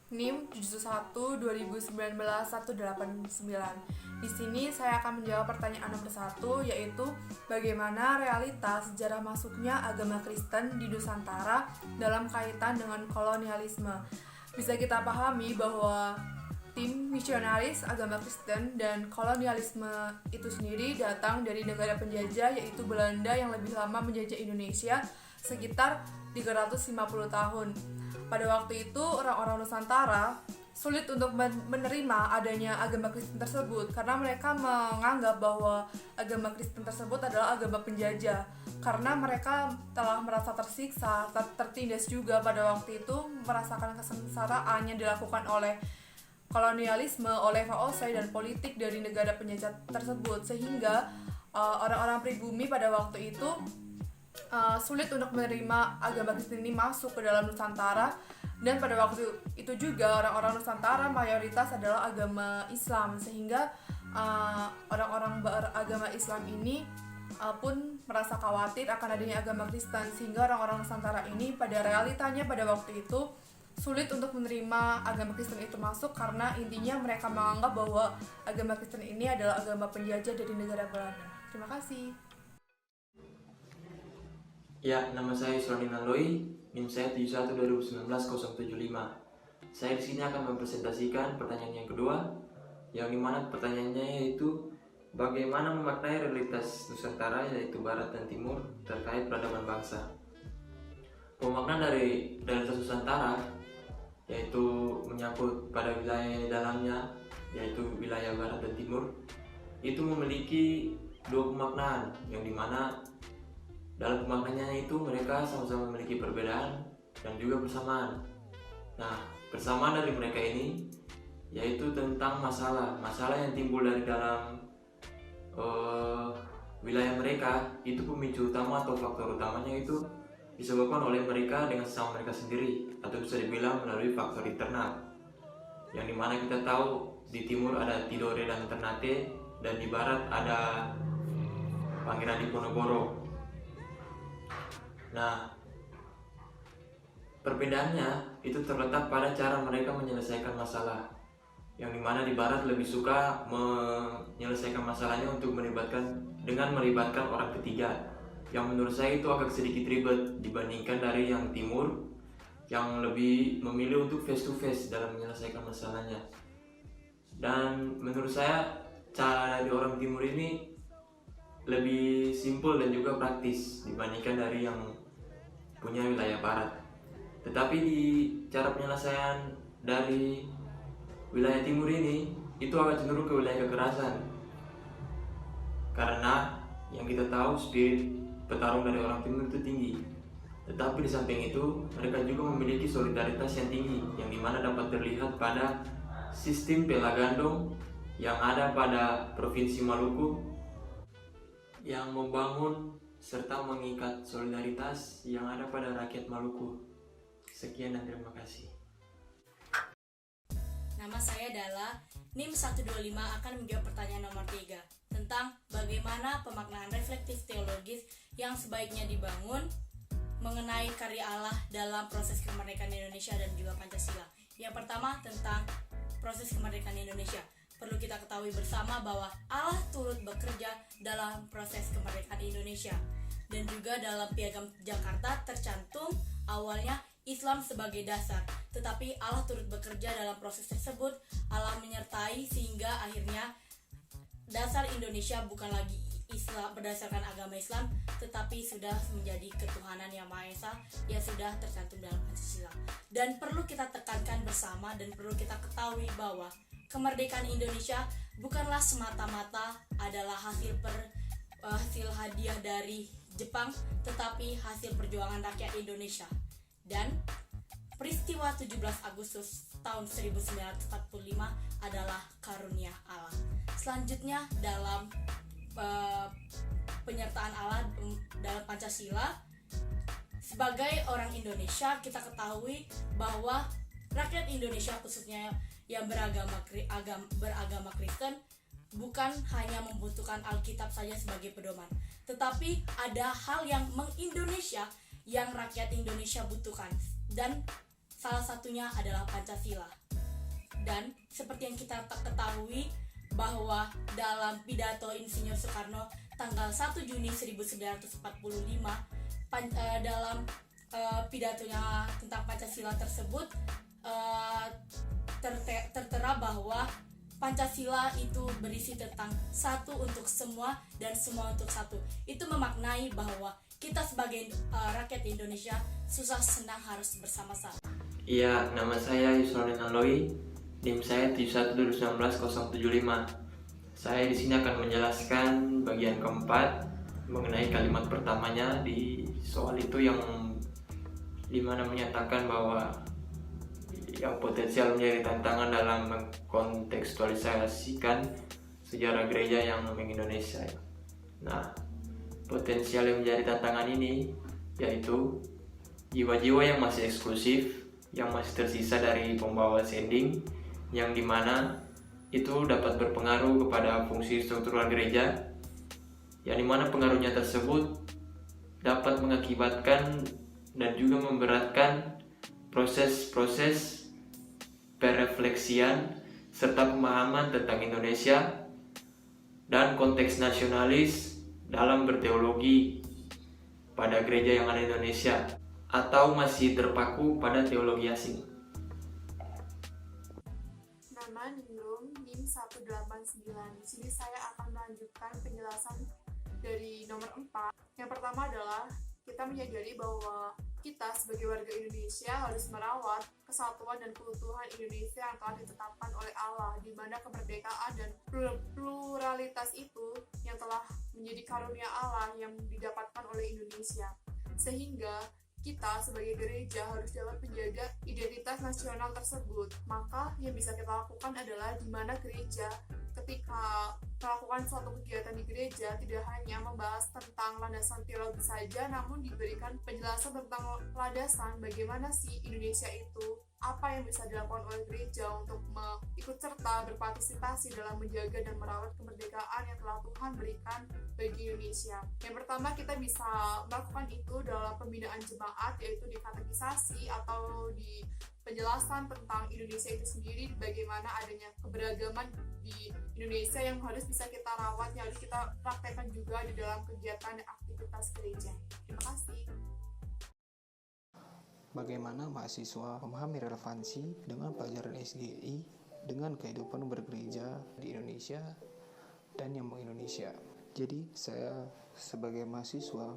NIM 71/2019-189. Di sini saya akan menjawab pertanyaan nomor 1, yaitu bagaimana realitas sejarah masuknya agama Kristen di Nusantara dalam kaitan dengan kolonialisme. Bisa kita pahami bahwa tim misionaris agama Kristen dan kolonialisme itu sendiri datang dari negara penjajah, yaitu Belanda, yang lebih lama menjajah Indonesia sekitar 350 tahun. Pada waktu itu orang-orang Nusantara sulit untuk menerima adanya agama Kristen tersebut karena mereka menganggap bahwa agama Kristen tersebut adalah agama penjajah, karena mereka telah merasa tersiksa, tertindas juga pada waktu itu, merasakan kesengsaraan yang dilakukan oleh kolonialisme, oleh VOC dan politik dari negara penjajah tersebut, sehingga orang-orang pribumi pada waktu itu sulit untuk menerima agama Kristen ini masuk ke dalam Nusantara. Dan pada waktu itu juga orang-orang Nusantara mayoritas adalah agama Islam, sehingga orang-orang beragama Islam ini pun merasa khawatir akan adanya agama Kristen, sehingga orang-orang Nusantara ini pada realitanya pada waktu itu sulit untuk menerima agama Kristen itu masuk, karena intinya mereka menganggap bahwa agama Kristen ini adalah agama penjajah dari negara Belanda. Terima kasih. Ya, nama saya Isronin Aloi, NIM saya 71/2019-075. Saya di sini akan mempresentasikan pertanyaan yang kedua, yang dimana pertanyaannya yaitu bagaimana memaknai realitas Nusantara, yaitu Barat dan Timur, terkait peradaban bangsa. Pemaknaan dari realitas Nusantara yaitu menyangkut pada wilayah dalamnya, yaitu wilayah Barat dan Timur, itu memiliki dua pemaknaan, yang dimana dalam pemaknaannya itu mereka sama-sama memiliki perbedaan dan juga persamaan. Nah, persamaan dari mereka ini yaitu tentang masalah yang timbul dari dalam wilayah mereka. Itu pemicu utama atau faktor utamanya itu disebabkan oleh mereka dengan sesama mereka sendiri, atau bisa dibilang melalui faktor internal, yang dimana kita tahu di timur ada Tidore dan Ternate, dan di barat ada Pangeran Diponegoro. Nah, perbedaannya itu terletak pada cara mereka menyelesaikan masalah, yang dimana di barat lebih suka menyelesaikan masalahnya untuk melibatkan orang ketiga, yang menurut saya itu agak sedikit ribet dibandingkan dari yang timur, yang lebih memilih untuk face to face dalam menyelesaikan masalahnya. Dan menurut saya cara dari orang timur ini lebih simpel dan juga praktis dibandingkan dari yang punya wilayah barat. Tetapi di cara penyelesaian dari wilayah timur ini itu agak cenderung ke wilayah kekerasan, karena yang kita tahu spirit petarung dari orang timur itu tinggi. Tetapi di samping itu mereka juga memiliki solidaritas yang tinggi, yang dimana dapat terlihat pada sistem pelagandong yang ada pada Provinsi Maluku, yang membangun serta mengikat solidaritas yang ada pada rakyat Maluku. Sekian dan terima kasih. Nama saya adalah NIM 125 akan menjawab pertanyaan nomor 3 tentang bagaimana pemaknaan reflektif teologis yang sebaiknya dibangun mengenai karya Allah dalam proses kemerdekaan Indonesia dan juga Pancasila. Yang pertama, tentang proses kemerdekaan Indonesia. Perlu kita ketahui bersama bahwa Allah turut bekerja dalam proses kemerdekaan Indonesia, dan juga dalam Piagam Jakarta tercantum awalnya Islam sebagai dasar, tetapi Allah turut bekerja dalam proses tersebut. Allah menyertai sehingga akhirnya dasar Indonesia bukan lagi Islam berdasarkan agama Islam, tetapi sudah menjadi ketuhanan yang Maha Esa yang sudah tercantum dalam Pancasila. Dan perlu kita tekankan bersama dan perlu kita ketahui bahwa kemerdekaan Indonesia bukanlah semata-mata adalah hasil hadiah dari Jepang, tetapi hasil perjuangan rakyat Indonesia. Dan peristiwa 17 Agustus tahun 1945 adalah karunia Allah. Selanjutnya dalam penyertaan Allah dalam Pancasila, sebagai orang Indonesia kita ketahui bahwa rakyat Indonesia khususnya yang beragama Kristen bukan hanya membutuhkan Alkitab saja sebagai pedoman, tetapi ada hal yang mengindonesia yang rakyat Indonesia butuhkan. Dan salah satunya adalah Pancasila. Dan seperti yang kita ketahui bahwa dalam pidato Insinyur Soekarno tanggal 1 Juni 1945 dalam pidatonya tentang Pancasila tersebut tertera bahwa Pancasila itu berisi tentang satu untuk semua dan semua untuk satu. Itu memaknai bahwa kita sebagai rakyat Indonesia susah senang harus bersama-sama. Iya, nama saya Yusroni Naloi, NIM saya 71219075. Saya di sini akan menjelaskan bagian keempat mengenai kalimat pertamanya di soal itu yang dimana menyatakan bahwa yang potensial menjadi tantangan dalam mengkontekstualisasikan sejarah gereja yang meng-Indonesia. Nah, potensial yang menjadi tantangan ini yaitu jiwa-jiwa yang masih eksklusif, yang masih tersisa dari pembawa sending, yang dimana itu dapat berpengaruh kepada fungsi struktural gereja, yang dimana pengaruhnya tersebut dapat mengakibatkan dan juga memberatkan proses-proses perefleksian serta pemahaman tentang Indonesia dan konteks nasionalis dalam berteologi pada gereja yang ada di Indonesia atau masih terpaku pada teologi asing. Nama NIM 189. Di sini saya akan melanjutkan penjelasan dari nomor 4. Yang pertama adalah kita menyadari bahwa kita sebagai warga Indonesia harus merawat kesatuan dan keutuhan Indonesia yang telah ditetapkan oleh Allah, di mana kemerdekaan dan pluralitas itu yang telah menjadi karunia Allah yang didapatkan oleh Indonesia. Sehingga kita sebagai gereja harus dapat menjaga identitas nasional tersebut. Maka yang bisa kita lakukan adalah di mana gereja ketika melakukan suatu kegiatan di gereja tidak hanya membahas tentang landasan teologi saja, namun diberikan penjelasan tentang landasan bagaimana sih Indonesia itu, apa yang bisa dilakukan oleh gereja untuk ikut serta berpartisipasi dalam menjaga dan merawat kemerdekaan yang telah Tuhan berikan bagi Indonesia. Yang pertama, kita bisa melakukan itu dalam pembinaan jemaat, yaitu di katekisasi atau di penjelasan tentang Indonesia itu sendiri, bagaimana adanya keberagaman di Indonesia yang harus bisa kita rawat, yang harus kita praktekkan juga di dalam kegiatan dan aktivitas gereja. Terima kasih. Bagaimana mahasiswa memahami relevansi dengan pelajaran SGI dengan kehidupan bergereja di Indonesia dan yang meng-Indonesia. Jadi saya sebagai mahasiswa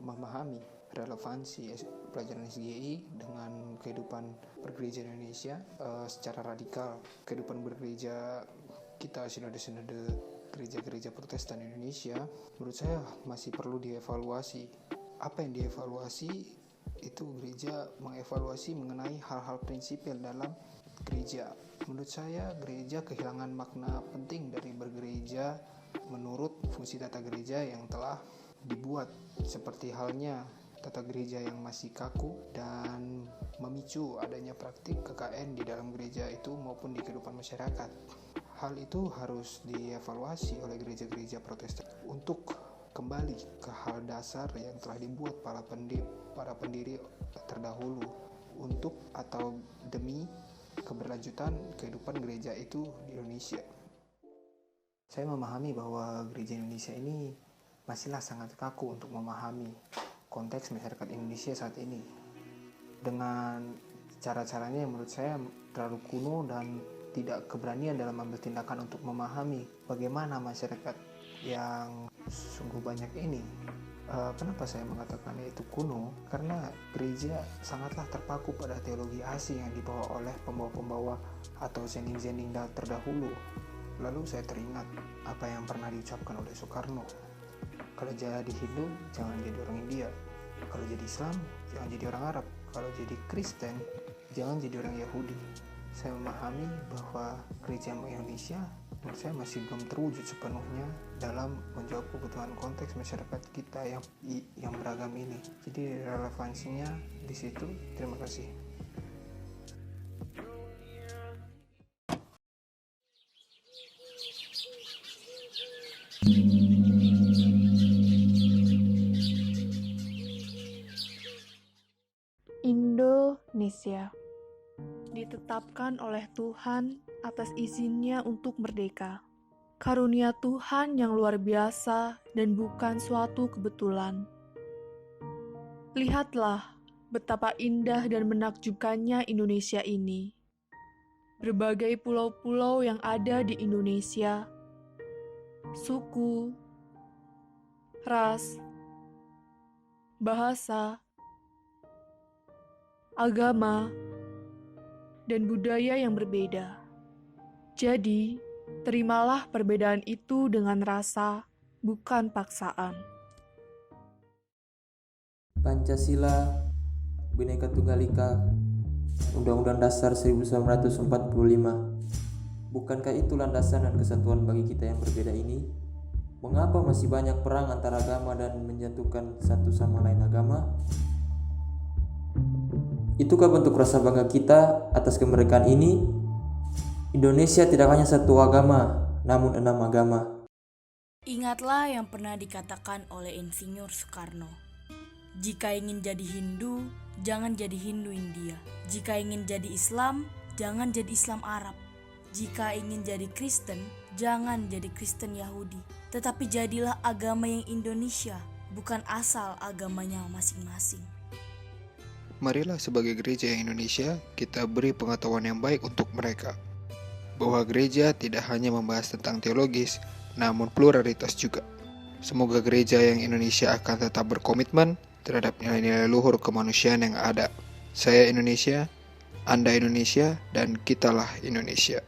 memahami relevansi pelajaran SGI dengan kehidupan bergereja di Indonesia secara radikal. Kehidupan bergereja kita sinode-sinode gereja-gereja Protestan Indonesia menurut saya masih perlu dievaluasi. Apa yang dievaluasi? Itu gereja mengevaluasi mengenai hal-hal prinsipil dalam gereja. Menurut saya gereja kehilangan makna penting dari bergereja menurut fungsi tata gereja yang telah dibuat, seperti halnya tata gereja yang masih kaku dan memicu adanya praktik KKN di dalam gereja itu maupun di kehidupan masyarakat. Hal itu harus dievaluasi oleh gereja-gereja Protestan untuk kembali ke hal dasar yang telah dibuat para pendiri terdahulu untuk atau demi keberlanjutan kehidupan gereja itu di Indonesia. Saya memahami bahwa gereja Indonesia ini masihlah sangat kaku untuk memahami konteks masyarakat Indonesia saat ini. Dengan cara-caranya yang menurut saya terlalu kuno dan tidak keberanian dalam mengambil tindakan untuk memahami bagaimana masyarakat yang sungguh banyak ini. Kenapa saya mengatakannya itu kuno? Karena gereja sangatlah terpaku pada teologi asing yang dibawa oleh pembawa-pembawa atau zending-zending terdahulu. Lalu saya teringat apa yang pernah diucapkan oleh Soekarno. Kalau jadi Hindu, jangan jadi orang India. Kalau jadi Islam, jangan jadi orang Arab. Kalau jadi Kristen, jangan jadi orang Yahudi. Saya memahami bahwa gereja Indonesia menurut saya masih belum terwujud sepenuhnya dalam menjawab kebutuhan konteks masyarakat kita yang beragam ini. Jadi relevansinya di situ. Terima kasih. Indonesia. ditetapkan oleh Tuhan atas izinnya untuk merdeka. Karunia Tuhan yang luar biasa dan bukan suatu kebetulan. Lihatlah betapa indah dan menakjubkannya Indonesia ini. Berbagai pulau-pulau yang ada di Indonesia, suku, ras, bahasa, agama, dan budaya yang berbeda. Jadi, terimalah perbedaan itu dengan rasa, bukan paksaan. Pancasila, Bhinneka Tunggal Ika, Undang-Undang Dasar 1945. Bukankah itu landasan dan kesatuan bagi kita yang berbeda ini? Mengapa masih banyak perang antara agama dan menjatuhkan satu sama lain agama? Itukah bentuk rasa bangga kita atas kemerdekaan ini? Indonesia tidak hanya satu agama, namun 6 agama. Ingatlah yang pernah dikatakan oleh Insinyur Soekarno. Jika ingin jadi Hindu, jangan jadi Hindu India. Jika ingin jadi Islam, jangan jadi Islam Arab. Jika ingin jadi Kristen, jangan jadi Kristen Yahudi. Tetapi jadilah agama yang Indonesia, bukan asal agamanya masing-masing. Marilah sebagai gereja yang Indonesia, kita beri pengetahuan yang baik untuk mereka. Bahwa gereja tidak hanya membahas tentang teologis, namun pluralitas juga. Semoga gereja yang Indonesia akan tetap berkomitmen terhadap nilai-nilai luhur kemanusiaan yang ada. Saya Indonesia, Anda Indonesia, dan kitalah Indonesia.